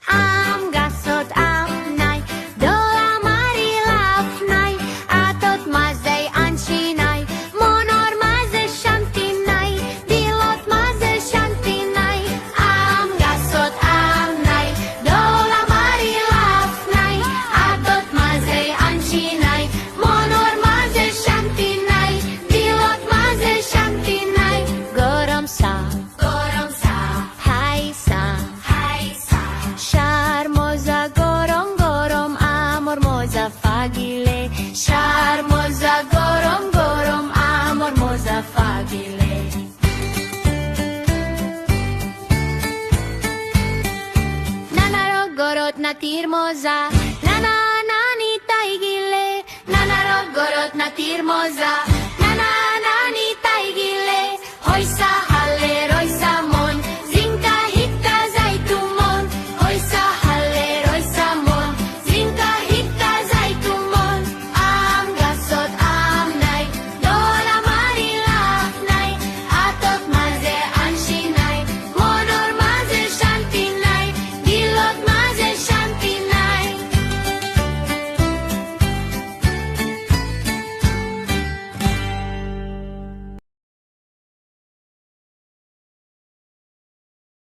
Am gasot amnai, dola mari lafnai, a tot mazej ancinai, monor maze shantinai, dilot maze shantinai. Am gasot amnai, dola mari lafnai, a tot mazej ancinai, monor maze shantinai, dilot maze shantinai. Gorom sa, hai sa. Charmoza gorom gorom, amor moza fagile. Charmoza gorom gorom, amor moza fagile. Nanaro gorot na tirmoza, nana nani taigile. Nanaro gorot na tirmoza.